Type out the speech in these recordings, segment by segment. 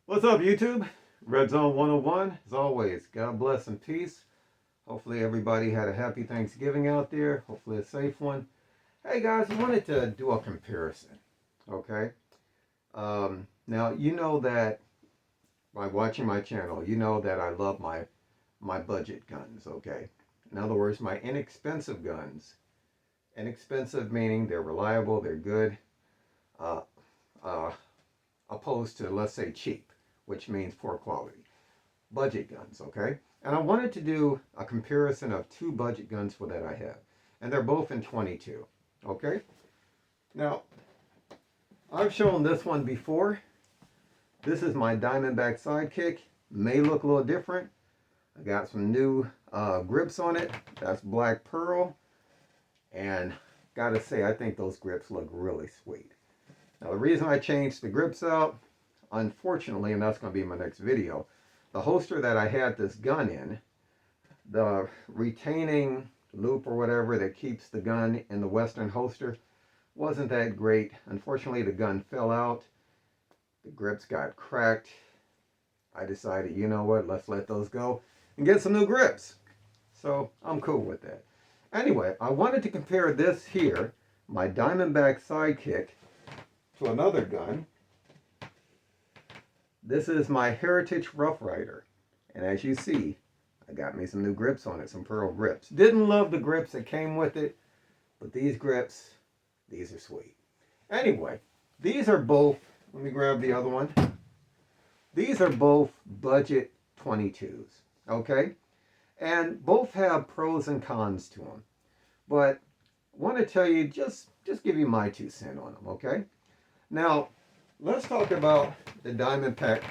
What's up, YouTube? Red Zone 101. As always, God bless and peace. Hopefully, everybody had a happy Thanksgiving out there. Hopefully, a safe one. Hey, guys, I wanted to do a comparison. Okay. Now, you know that by watching my channel, you know that I love my budget guns. Okay. In other words, my inexpensive guns. Inexpensive meaning they're reliable, they're good. Uh, uh, Opposed to, let's say, cheap, which means poor quality. Budget guns, okay? And I wanted to do a comparison of two budget guns for that I have. And they're both in 22, okay? Now, I've shown this one before. This is my Diamondback Sidekick. May look a little different. I got some new grips on it. That's black pearl. And gotta say, I think those grips look really sweet. Now, the reason I changed the grips out, unfortunately, and that's going to be my next video, the holster that I had this gun in, the retaining loop or whatever that keeps the gun in the Western holster wasn't that great. Unfortunately, the gun fell out. The grips got cracked. I decided, you know what, let's let those go and get some new grips. So I'm cool with that. Anyway, I wanted to compare this here, my Diamondback Sidekick, to another gun. This is my Heritage Rough Rider. And as you see, I got me some new grips on it, some pearl grips. Didn't love the grips that came with it, but these grips, these are sweet. Anyway, these are both, let me grab the other one. These are both budget 22s, okay? And both have pros and cons to them. But I want to tell you, just give you my 2 cents on them, okay? Now, let's talk about the Diamondback,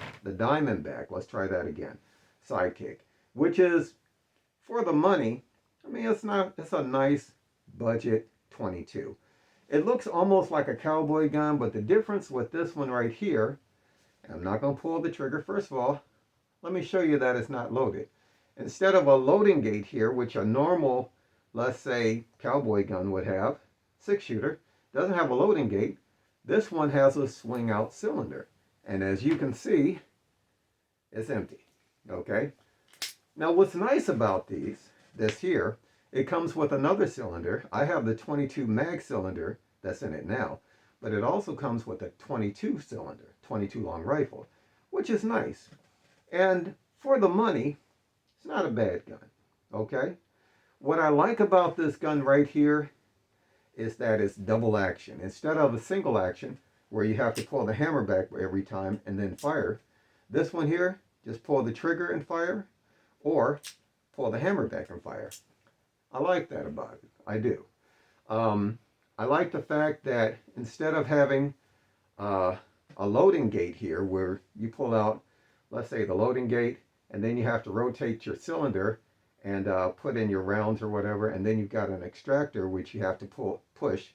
let's try that again, Sidekick, which is, for the money, I mean, it's a nice budget 22. It looks almost like a cowboy gun, but the difference with this one right here, and I'm not going to pull the trigger, first of all, let me show you that it's not loaded. Instead of a loading gate here, which a normal, let's say, cowboy gun would have, 6-shooter, doesn't have a loading gate. This one has a swing out cylinder. And as you can see, it's empty. Okay? Now what's nice about this here, it comes with another cylinder. I have the 22 mag cylinder that's in it now. But it also comes with a 22 cylinder, 22 long rifle, which is nice. And for the money, it's not a bad gun. Okay? What I like about this gun right here is that it's double action. Instead of a single action where you have to pull the hammer back every time and then fire, this one here, just pull the trigger and fire, or pull the hammer back and fire. I like that about it. I do. I like the fact that instead of having a loading gate here where you pull out, let's say, the loading gate, and then you have to rotate your cylinder and put in your rounds or whatever, and then you've got an extractor which you have to push.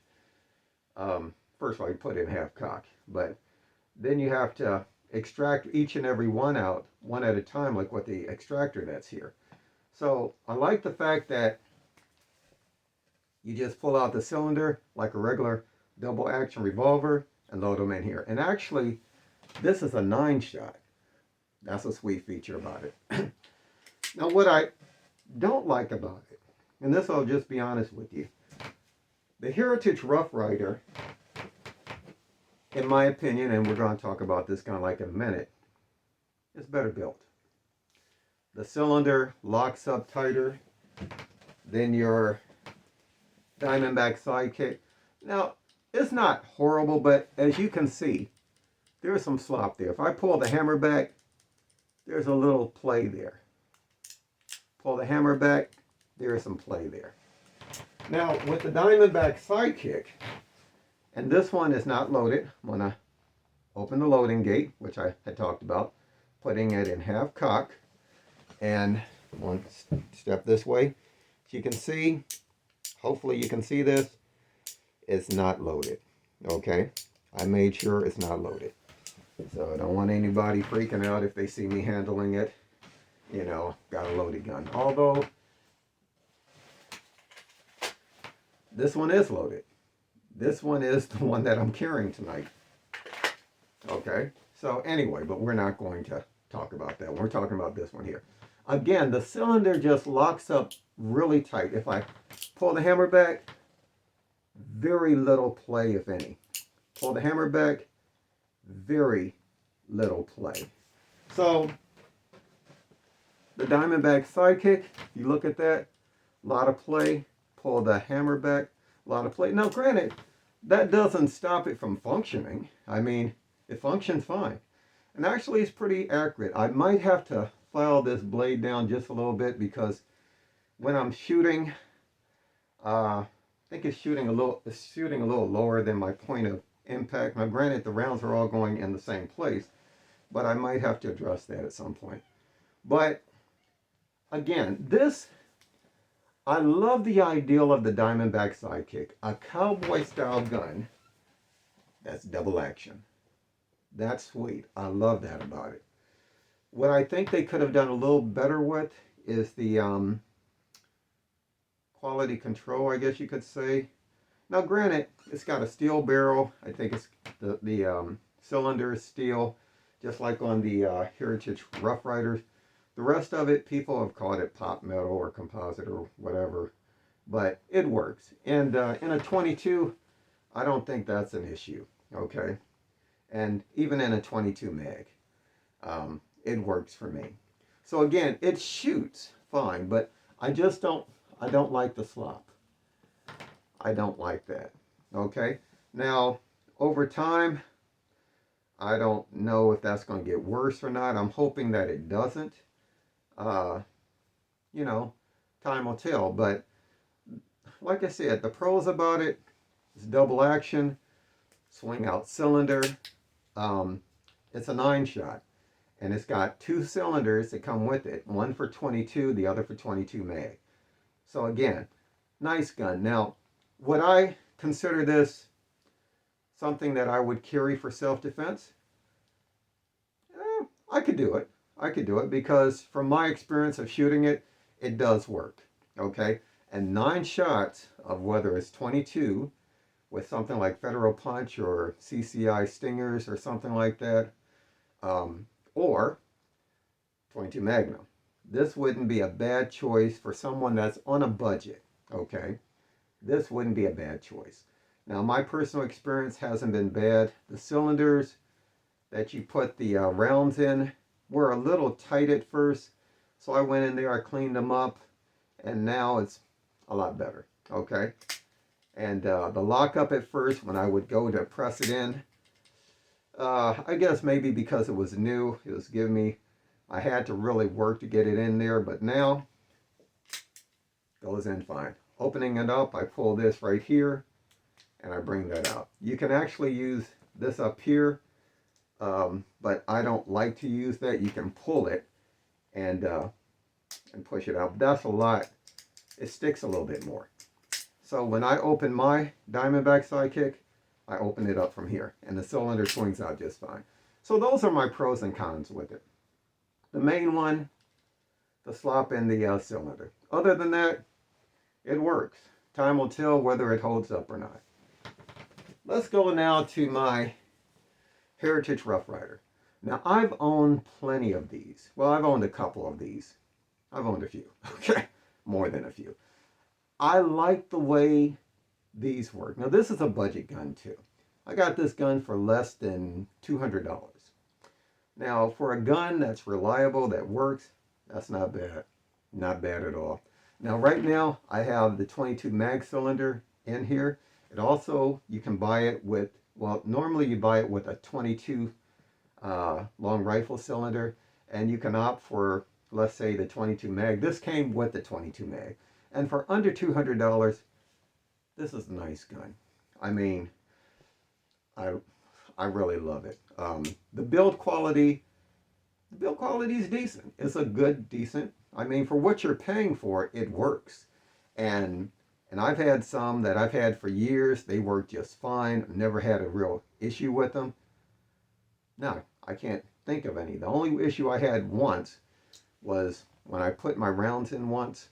First of all, you put it in half cock, but then you have to extract each and every one out one at a time, like with the extractor that's here. So I like the fact that you just pull out the cylinder like a regular double action revolver and load them in here. And actually, this is a 9-shot. That's a sweet feature about it. Now, what I don't like about it, and this I'll just be honest with you, the Heritage Rough Rider, in my opinion, and we're going to talk about this gun like in a minute, is better built. The cylinder locks up tighter than your Diamondback Sidekick. Now, it's not horrible, but as you can see, there's some slop there. If I pull the hammer back, there's a little play there. Pull the hammer back, there is some play there. Now, with the Diamondback Sidekick, and this one is not loaded, I'm going to open the loading gate, which I had talked about, putting it in half cock, and one step this way. As you can see, hopefully you can see this, it's not loaded. Okay? I made sure it's not loaded. So I don't want anybody freaking out if they see me handling it. You know, got a loaded gun. Although, this one is loaded. This one is the one that I'm carrying tonight. Okay, So anyway, but we're not going to talk about that. We're talking about this one here. Again, the cylinder just locks up really tight. If I pull the hammer back, very little play, if any. Pull the hammer back, very little play. So the Diamondback Sidekick, if you look at that, a lot of play. Pull the hammer back, a lot of play. Now granted, that doesn't stop it from functioning. I mean, it functions fine. And actually it's pretty accurate. I might have to file this blade down just a little bit because when I'm shooting, I think it's shooting a little lower than my point of impact. Now granted, the rounds are all going in the same place, but I might have to address that at some point. But again, I love the ideal of the Diamondback Sidekick, a cowboy style gun that's double action. That's sweet. I love that about it. What I think they could have done a little better with is the quality control, I guess you could say. Now granted, it's got a steel barrel. I think it's the cylinder is steel, just like on the Heritage Rough Riders. The rest of it, people have called it pop metal or composite or whatever, but it works. And in a 22, I don't think that's an issue, okay? And even in a 22 mag, it works for me. So again, it shoots fine, but I don't like the slop. I don't like that, okay? Now, over time, I don't know if that's going to get worse or not. I'm hoping that it doesn't. You know, time will tell. But like I said, the pros about it is double action, swing out cylinder. It's a 9-shot, and it's got 2 cylinders that come with it, one for 22, the other for 22 mag. So again, nice gun. Now, would I consider this something that I would carry for self-defense? I could do it. I could do it because from my experience of shooting it, it does work, okay? And 9 shots of whether it's 22 with something like Federal Punch or CCI Stingers or something like that, or 22 Magnum. This wouldn't be a bad choice for someone that's on a budget, okay? This wouldn't be a bad choice. Now, my personal experience hasn't been bad. The cylinders that you put the rounds in were a little tight at first, so I went in there, I cleaned them up, and now it's a lot better, okay? And the lockup at first, when I would go to press it in, I guess maybe because it was new, it was giving me, I had to really work to get it in there, but now, goes in fine. Opening it up, I pull this right here, and I bring that out. You can actually use this up here, but I don't like to use that. You can pull it and push it out. That's a lot. It sticks a little bit more. So when I open my Diamondback Sidekick, I open it up from here, and the cylinder swings out just fine. So those are my pros and cons with it. The main one, the slop in the cylinder. Other than that, it works. Time will tell whether it holds up or not. Let's go now to my Heritage Rough Rider. Now, I've owned plenty of these. Well, I've owned a couple of these. I've owned a few, okay? More than a few. I like the way these work. Now, this is a budget gun, too. I got this gun for less than $200. Now, for a gun that's reliable, that works, that's not bad. Not bad at all. Now, right now, I have the 22 mag cylinder in here. It also, you can buy it with, well, normally you buy it with a 22 long rifle cylinder, and you can opt for, let's say, the 22 mag. This came with the 22 mag. And for under $200, this is a nice gun. I mean, I really love it. The build quality is decent. It's a good, decent. I mean, for what you're paying for, it works. And I've had some that I've had for years. They work just fine. I've never had a real issue with them. No, I can't think of any. The only issue I had once was when I put my rounds in once.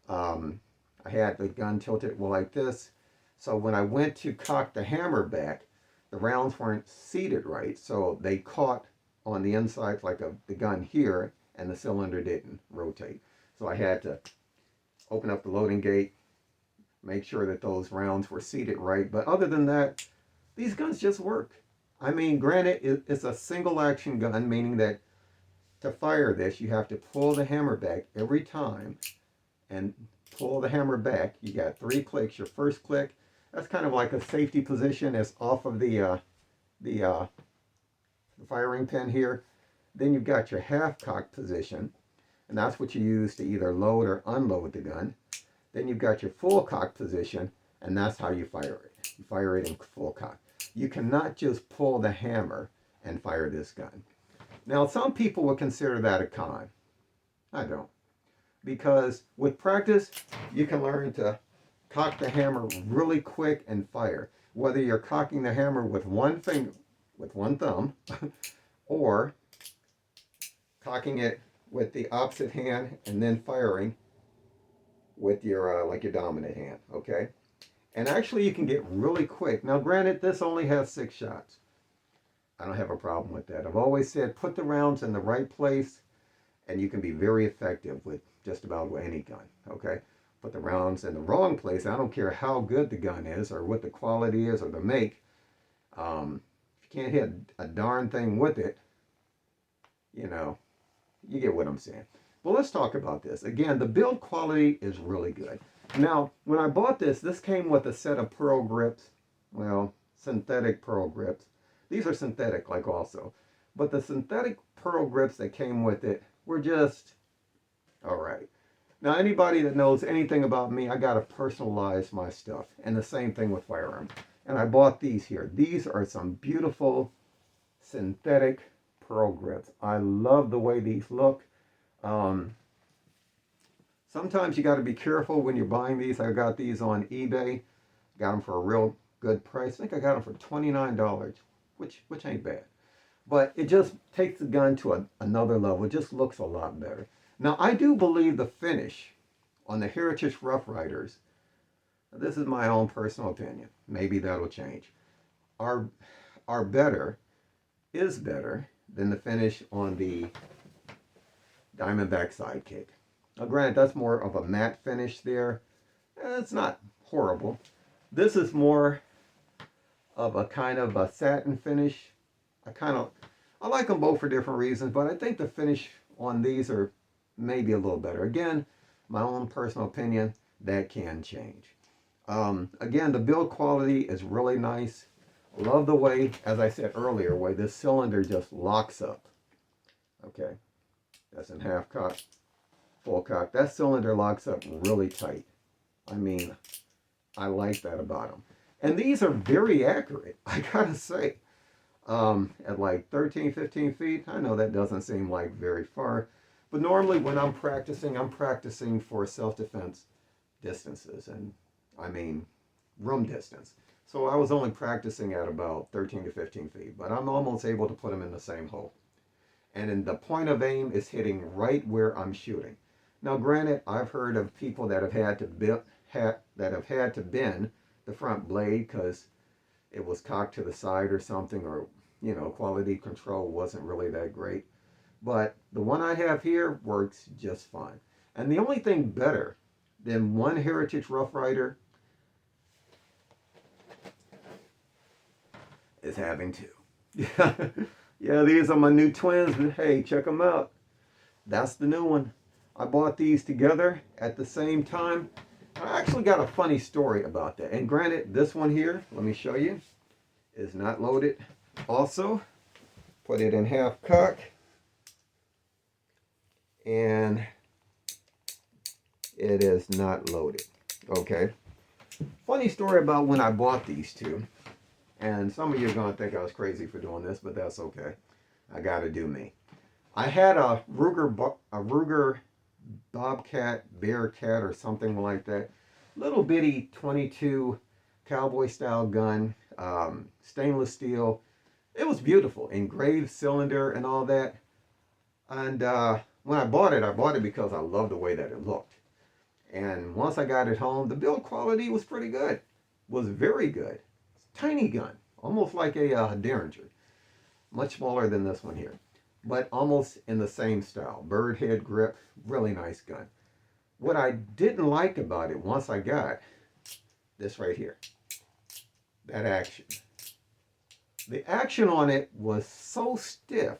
I had the gun tilted like this. So when I went to cock the hammer back, the rounds weren't seated right. So they caught on the inside, like the gun here, and the cylinder didn't rotate. So I had to open up the loading gate, make sure that those rounds were seated right. But other than that, these guns just work. I mean, granted, it's a single action gun, meaning that to fire this, you have to pull the hammer back every time and pull the hammer back. You got 3 clicks. Your first click, that's kind of like a safety position. It's off of the firing pin here. Then you've got your half cock position, and that's what you use to either load or unload the gun. Then you've got your full cock position, and that's how you fire it. You fire it in full cock. You cannot just pull the hammer and fire this gun. Now, some people would consider that a con. I don't. Because with practice, you can learn to cock the hammer really quick and fire. Whether you're cocking the hammer with one finger, with one thumb, or cocking it with the opposite hand and then firing with your like your dominant hand, okay? And actually you can get really quick. Now granted, this only has 6 shots. I don't have a problem with that. I've always said put the rounds in the right place and you can be very effective with just about any gun, okay? Put the rounds in the wrong place. I don't care how good the gun is or what the quality is or the make. If you can't hit a darn thing with it, you know, you get what I'm saying. Well, let's talk about this. Again, the build quality is really good. Now, when I bought this, this came with a set of pearl grips. Well, synthetic pearl grips. These are synthetic, like also. But the synthetic pearl grips that came with it were just all right. Now, anybody that knows anything about me, I got to personalize my stuff. And the same thing with firearms. And I bought these here. These are some beautiful synthetic pearl grips. I love the way these look. Sometimes you got to be careful when you're buying these. I got these on eBay. Got them for a real good price. I think I got them for $29, which ain't bad. But it just takes the gun to another level. It just looks a lot better. Now, I do believe the finish on the Heritage Rough Riders, this is my own personal opinion, maybe that'll change, are better, is better than the finish on the Diamondback Sidekick. Now, granted, that's more of a matte finish there. It's not horrible. This is more of a kind of a satin finish. I like them both for different reasons, but I think the finish on these are maybe a little better. Again, my own personal opinion, that can change. Again, the build quality is really nice. Love the way, as I said earlier, way this cylinder just locks up. Okay, that's in half cock, full cock. That cylinder locks up really tight. I mean, I like that about them. And these are very accurate, I gotta say. At like 13, 15 feet, I know that doesn't seem like very far, but normally when I'm practicing for self-defense distances, and I mean room distance. So I was only practicing at about 13 to 15 feet, but I'm almost able to put them in the same hole. And then the point of aim is hitting right where I'm shooting. Now granted, I've heard of people that have had to bend the front blade because it was cocked to the side or something, or you know, quality control wasn't really that great. But the one I have here works just fine. And the only thing better than one Heritage Rough Rider is having 2. Yeah, these are my new twins, but hey, check them out. That's the new one. I bought these together at the same time. I actually got a funny story about that. And granted, this one here, let me show you, is not loaded. Also, put it in half cock. And it is not loaded. Okay. Funny story about when I bought these two. And some of you are going to think I was crazy for doing this, but that's okay. I got to do me. I had a Ruger Bobcat, Bearcat, or something like that. Little bitty 22 cowboy style gun, stainless steel. It was beautiful, engraved cylinder and all that. And when I bought it because I loved the way that it looked. And once I got it home, the build quality was pretty good. Was very good. Tiny gun, almost like a Derringer. Much smaller than this one here. but almost in the same style. Bird head grip, really nice gun. What I didn't like about it once I got this right here, that action. The action on it was so stiff.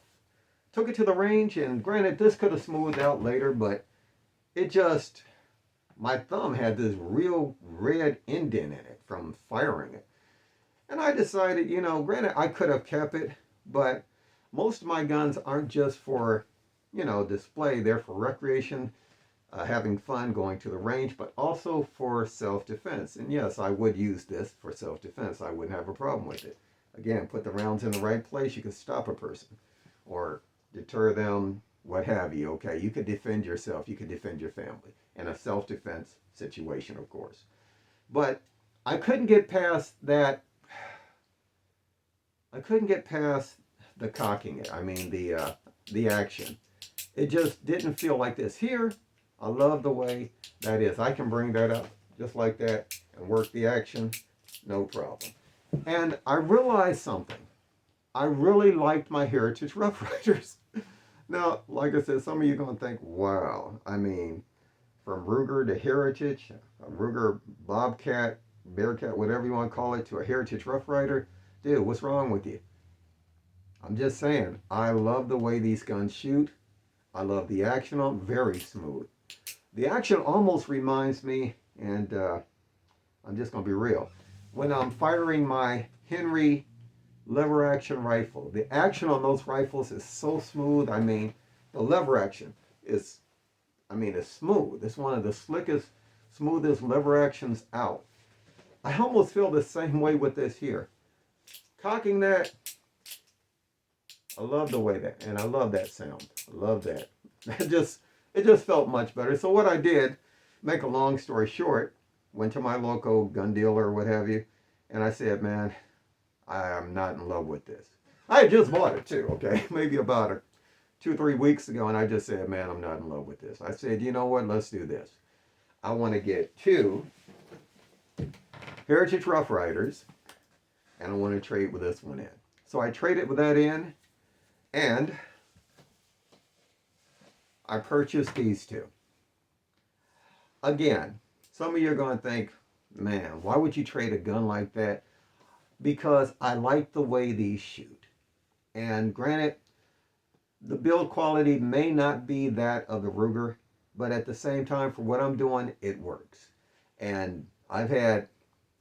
Took it to the range, and granted, this could have smoothed out later, but it just, my thumb had this real red indent in it from firing it. And I decided, you know, granted, I could have kept it, but most of my guns aren't just for, you know, display. They're for recreation, having fun, going to the range, but also for self-defense. And yes, I would use this for self-defense. I wouldn't have a problem with it. Again, put the rounds in the right place, you could stop a person or deter them, what have you. Okay, you could defend yourself, you could defend your family in a self-defense situation, of course. But I couldn't get past that. I couldn't get past the cocking it. I mean the action. It just didn't feel like this. Here, I love the way that is. I can bring that up just like that and work the action, no problem. And I realized something. I really liked my Heritage Rough Riders. Now, like I said, some of you are going to think, wow, I mean, from Ruger to Heritage, a Ruger Bobcat, Bearcat, whatever you want to call it, to a Heritage Rough Rider. Dude, what's wrong with you? I'm just saying, I love the way these guns shoot. I love the action on them, very smooth. The action almost reminds me, and I'm just going to be real, when I'm firing my Henry lever action rifle. The action on those rifles is so smooth. I mean, the lever action is, I mean, it's smooth. It's one of the slickest, smoothest lever actions out. I almost feel the same way with this here. Cocking that, I love the way that, and I love that sound. I love that. It just felt much better. So what I did, make a long story short, went to my local gun dealer or what have you, and I said, man, I am not in love with this. I had just bought it too, okay? Maybe about 2 or 3 weeks ago, and I just said, man, I'm not in love with this. I said, you know what, let's do this. I want to get 2 Heritage Rough Riders, and I want to trade with this one in. So I traded with that in, and I purchased these 2. Again, some of you are going to think, man, why would you trade a gun like that? Because I like the way these shoot. And granted, the build quality may not be that of the Ruger, but at the same time, for what I'm doing, it works. And I've had a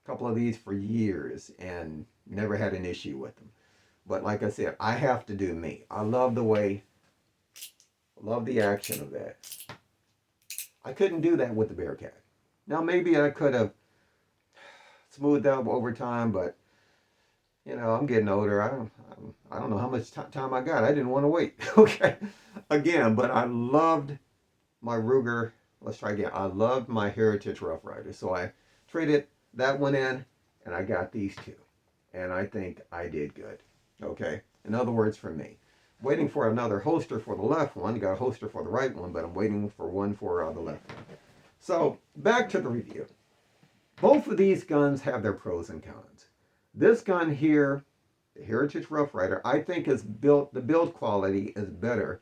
couple of these for years and never had an issue with them. But like I said, I have to do me. I love the way, love the action of that. I couldn't do that with the Bearcat. Now maybe I could have smoothed out over time, but you know, I'm getting older. I don't know how much time I got. I didn't want to wait. Okay. Again, but I loved my Ruger. Let's try again. I loved my Heritage Rough Rider. So I traded that one in and I got these 2. And I think I did good. Okay. In other words, for me. Waiting for another holster for the left one. Got a holster for the right one, but I'm waiting for one for the left one. So back to the review. Both of these guns have their pros and cons. This gun here, the Heritage Rough Rider, I think is built, the build quality is better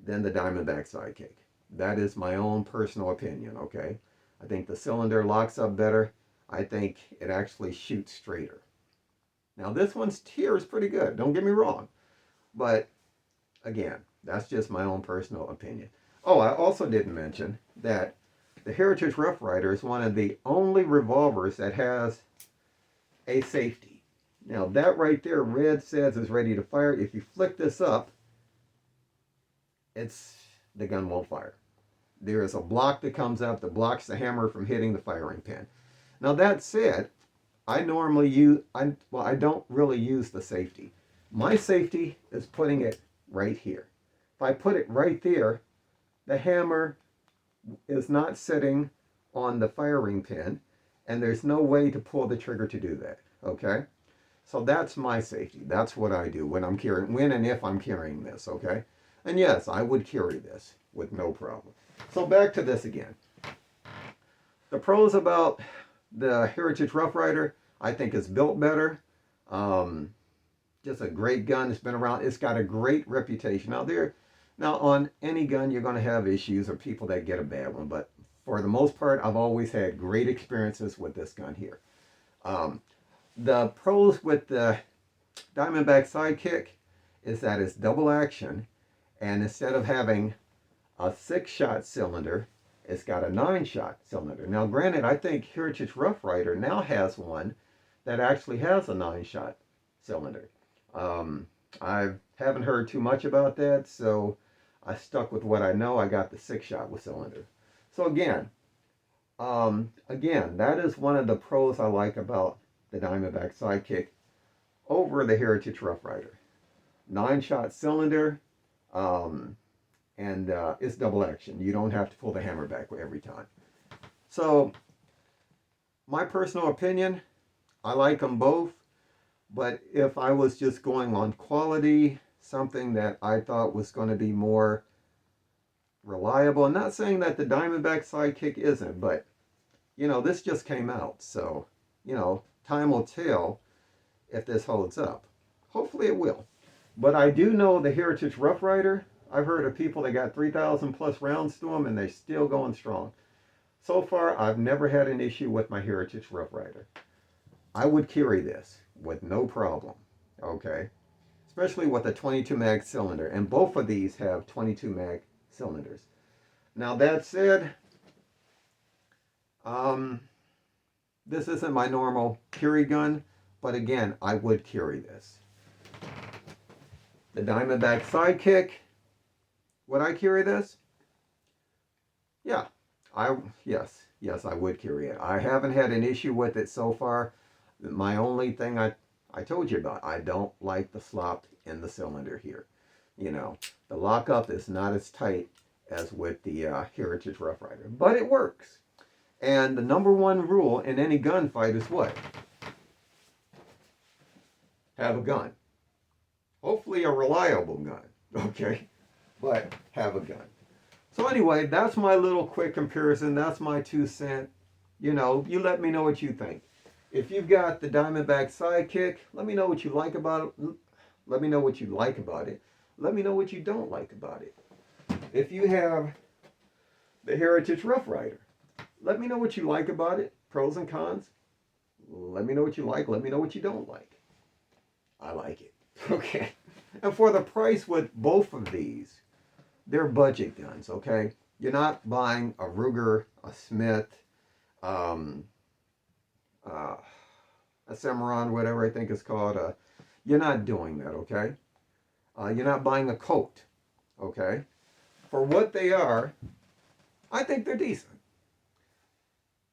than the Diamondback Sidekick. That is my own personal opinion, okay? I think the cylinder locks up better. I think it actually shoots straighter. Now this one's here is pretty good, don't get me wrong. But again, that's just my own personal opinion. Oh, I also didn't mention that the Heritage Rough Rider is one of the only revolvers that has a safety. Now that right there, red says is ready to fire. If you flick this up, the gun won't fire. There is a block that comes up that blocks the hammer from hitting the firing pin. Now that said, I normally use, I don't really use the safety. My safety is putting it right here. If I put it right there, the hammer is not sitting on the firing pin, and there's no way to pull the trigger to do that, okay? So that's my safety. That's what I do when I'm carrying, when and if I'm carrying this, okay? And yes, I would carry this with no problem. So back to this again. The pros about the Heritage Rough Rider, I think is built better. Just a great gun. It's been around. It's got a great reputation. Now on any gun, you're going to have issues or people that get a bad one. But for the most part, I've always had great experiences with this gun here. Um, the pros with the Diamondback Sidekick is that it's double action. And instead of having a 6-shot cylinder, it's got a 9-shot cylinder. Now, granted, I think Heritage Rough Rider now has one that actually has a 9-shot cylinder. I haven't heard too much about that, so I stuck with what I know. I got the 6-shot with cylinder. So again, that is one of the pros I like about the Diamondback Sidekick over the Heritage Rough Rider. 9-shot cylinder, and it's double action. You don't have to pull the hammer back every time. So, my personal opinion, I like them both. But if I was just going on quality, something that I thought was going to be more reliable, I'm not saying that the Diamondback Sidekick isn't, but, this just came out. So, time will tell if this holds up. Hopefully it will. But I do know the Heritage Rough Rider. I've heard of people that got 3,000 plus rounds to them and they're still going strong. So far, I've never had an issue with my Heritage Rough Rider. I would carry this with no problem, okay? Especially with a 22 mag cylinder. And both of these have 22 mag cylinders. Now that said, this isn't my normal carry gun, but again, I would carry this. The Diamondback Sidekick, would I carry this? Yeah, yes, I would carry it. I haven't had an issue with it so far. My only thing I told you about, I don't like the slop in the cylinder here. The lockup is not as tight as with the Heritage Rough Rider, but it works. And the number one rule in any gunfight is what? Have a gun. Hopefully a reliable gun, okay? But have a gun. So anyway, that's my little quick comparison. That's my 2 cents. You let me know what you think. If you've got the Diamondback Sidekick, let me know what you like about it. Let me know what you like about it. Let me know what you don't like about it. If you have the Heritage Rough Rider, let me know what you like about it. Pros and cons. Let me know what you like. Let me know what you don't like. I like it. Okay. And for the price with both of these, they're budget guns, okay? You're not buying a Ruger, a Smith, a Cimarron, whatever I think it's called. You're not doing that, okay? You're not buying a Colt, okay? For what they are, I think they're decent.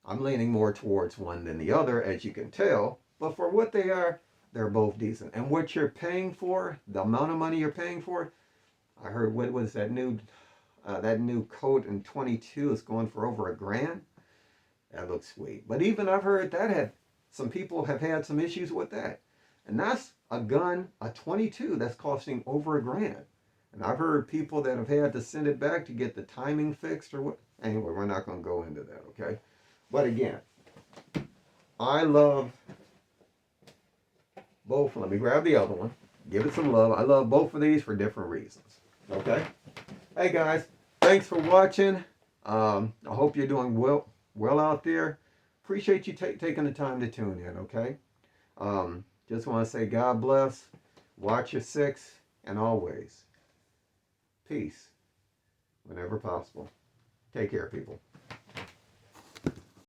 I'm leaning more towards one than the other, as you can tell. But for what they are, they're both decent. And what you're paying for, the amount of money you're paying for, I heard what was that new Colt in 22 is going for over $1,000. That looks sweet. But even I've heard that some people have had some issues with that. And that's a gun, a 22, that's costing over $1,000. And I've heard people that have had to send it back to get the timing fixed or what. Anyway, we're not going to go into that, okay? But again, I love both. Let me grab the other one. Give it some love. I love both of these for different reasons. Okay? Hey guys, thanks for watching. I hope you're doing well out there. Appreciate you taking the time to tune in, okay? Just want to say God bless. Watch your 6, and always peace whenever possible. Take care, people.